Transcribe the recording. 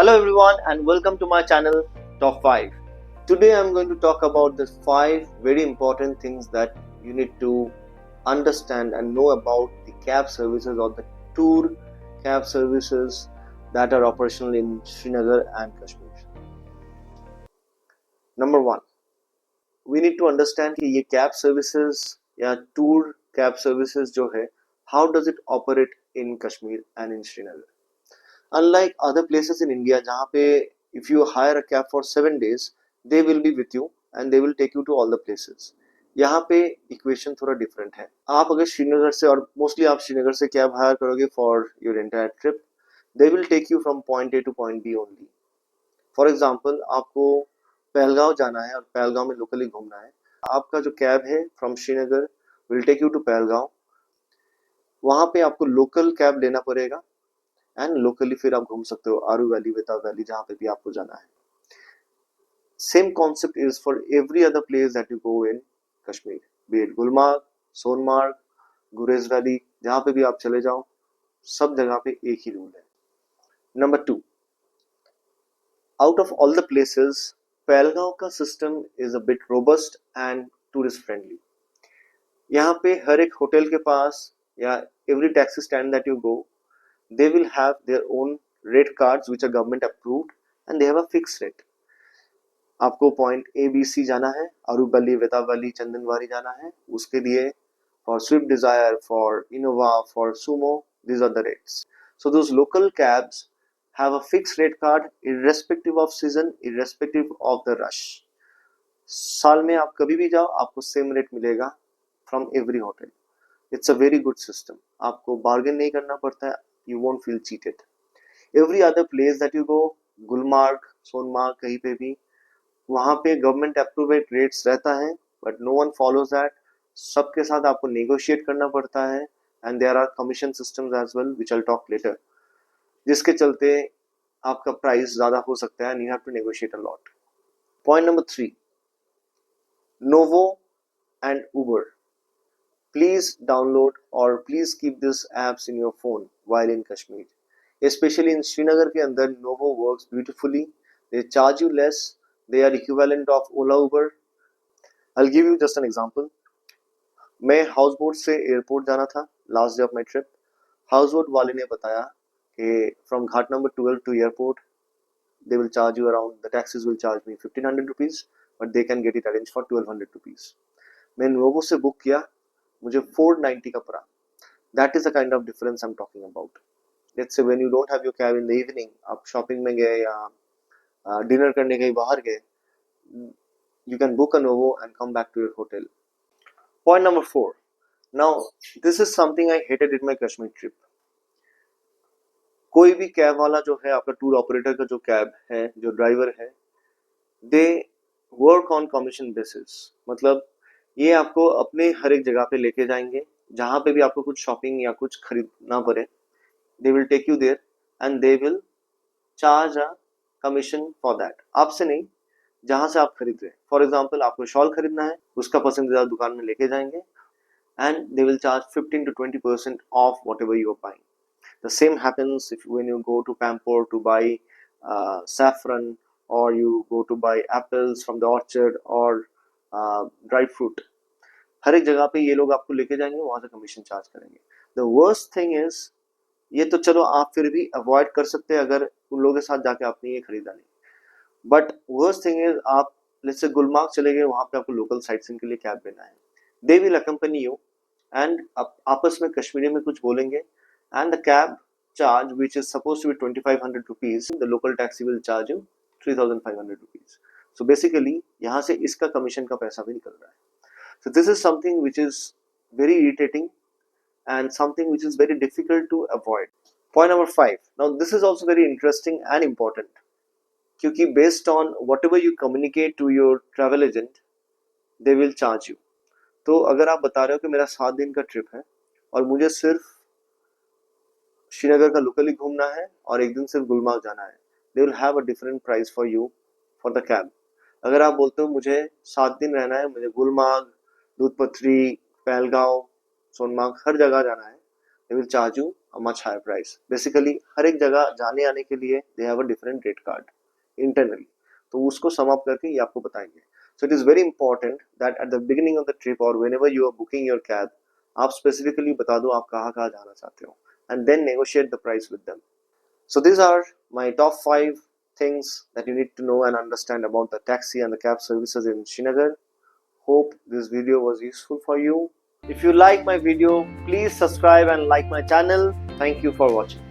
Hello everyone and welcome to my channel Top 5. Today I'm going to talk about the 5 very important things that you need to understand and know about the cab services or the tour cab services that are operational in Srinagar and Kashmir. Number 1, we need to understand कि ये cab services या tour cab services जो है, how does it operate in Kashmir and in Srinagar? Unlike other places in India जहाँ पे if you hire a cab for 7 days, they will be with you and they will take you to all the places. यहाँ पे equation थोड़ा different है. आप अगर श्रीनगर से और मोस्टली आप श्रीनगर से कैब हायर करोगे for your entire trip, they will take you from point A to point B only. For example आपको पहलगांव जाना है और पहलगांव में लोकली घूमना है. आपका जो कैब है from Srinagar will take you to Pahalgam. वहां पे आपको लोकल कैब लेना पड़ेगा एंड लोकली फिर आप घूम सकते हो आरू वैली, वेता वैली, जहाँ पे भी आपको जाना है. Same concept is for every other place that you go in Kashmir, B it Gulmarg, Sonamarg, Gurez valley, जहाँ पे भी आप चले जाओ, सब जगह पे एक ही रूल है. Number 2, out of all the places Pahalgam का system is a bit robust and tourist friendly. यहाँ पे हर एक होटल के पास या every taxi stand that you go, they will have their own rate cards which are government approved and they have a fixed rate. आपको point A B C जाना है, अरुबली, वेतावली, चंदनवारी जाना है, उसके लिए for Swift Desire, for Innova, for Sumo, these are the rates. So those local cabs have a fixed rate card irrespective of season, irrespective of the rush. साल में आप कभी भी जाओ आपको सेम रेट मिलेगा from every hotel. It's a very good system. आपको bargain नहीं करना पड़ता है. You won't feel cheated. Every other place that you go, Gulmarg, Sonamarg, कहीं पे भी, वहाँ पे गवर्नमेंट अप्रूव्ड रेट्स रहता है, but no one follows that. सबके साथ आपको नेगोशिएट करना पड़ता है and there are commission systems as well which I will talk later, जिसके चलते आपका प्राइस ज्यादा हो सकता है and you have to negotiate a lot. Point number 3, Novo and Uber. Please download or please keep these apps in your phone while in Kashmir. Especially in Srinagar के अंदर Novo works beautifully. They charge you less. They are equivalent of Ola, Uber. I'll give you just an example. मैं house boat से airport जाना था last day of my trip. House boat वाले ने बताया कि from ghat number 12 to airport they will charge you around, the taxis will charge me 1500 rupees, but they can get it arranged for 1200 rupees. मैं Novo से book किया, मुझे 490 का पड़ा. That is the kind of difference I'm talking about. Let's say when you don't have your cab in the evening, आप shopping में गए या डिनर करने कहीं बाहर गए, you can book a Novo and come back to your hotel. Point number 4. Now this is something I hated in my Kashmir trip. कोई भी कैब वाला जो है, आपका टूर ऑपरेटर का जो कैब है, जो ड्राइवर है, they work on commission basis. मतलब ये आपको अपने हर एक जगह पे लेके जाएंगे, जहां पे भी आपको कुछ शॉपिंग या कुछ खरीदना पड़े, they will take you there and they will charge a commission for that. आपसे नहीं, जहां से आप खरीद रहे हैं. फॉर एग्जाम्पल आपको शॉल खरीदना है, उसका पसंदीदा दुकान में लेके जाएंगे and they will charge 15 to 20% of whatever you are buying. The same happens if when you go to Pampur to buy saffron, or you go to buy apples from the orchard or dry fruit. हर एक जगह पे ये लोग आपको लेके जाएंगे, वहां से कमीशन चार्ज करेंगे. The worst thing is, ये तो चलो आप फिर भी अवॉइड कर सकते हैं अगर उन लोगों के साथ जाके आपने ये खरीदा नहीं. बट worst thing is, आप लेट्स से गुलमार्ग चले गए, वहां पे आपको लोकल साइटसीइंग के लिए कैब लेना है. They will accompany you and आपस में कश्मीरी में कुछ बोलेंगे and the cab charge, which is supposed to be 2500 rupees, the local taxi will charge you 3500 rupees. So basically यहाँ से इसका कमीशन का पैसा भी निकल रहा है. So this is something which is very irritating and something which is very difficult to avoid. Point number 5. Now this is also very interesting and important, क्योंकि based on whatever you communicate to your travel agent, they will charge you. तो अगर आप बता रहे हो कि मेरा 7 दिन का ट्रिप है और मुझे सिर्फ श्रीनगर का लोकली घूमना है और एक दिन सिर्फ गुलमार्ग जाना है, they will have a different price for you for the cab. अगर आप बोलते हो मुझे 7 दिन रहना है, मुझे गुलमार्ग, दूधपत्री, पहलगांव, सोनमार्ग हर जगह जाना है, दे will charge you a much higher price. Basically हर एक जगह जाने आने के लिए they have a different rate card internally, तो उसको sum up करके ये आपको बताएंगे. So it is very important that at the beginning of the trip or whenever you are booking your cab, आप specifically बता दो आप कहाँ कहाँ जाना चाहते हो, and then negotiate the price with them. So these are my top 5 things that you need to know and understand about the taxi and the cab services in Srinagar. Hope this video was useful for you. If you like my video, please subscribe and like my channel. Thank you for watching.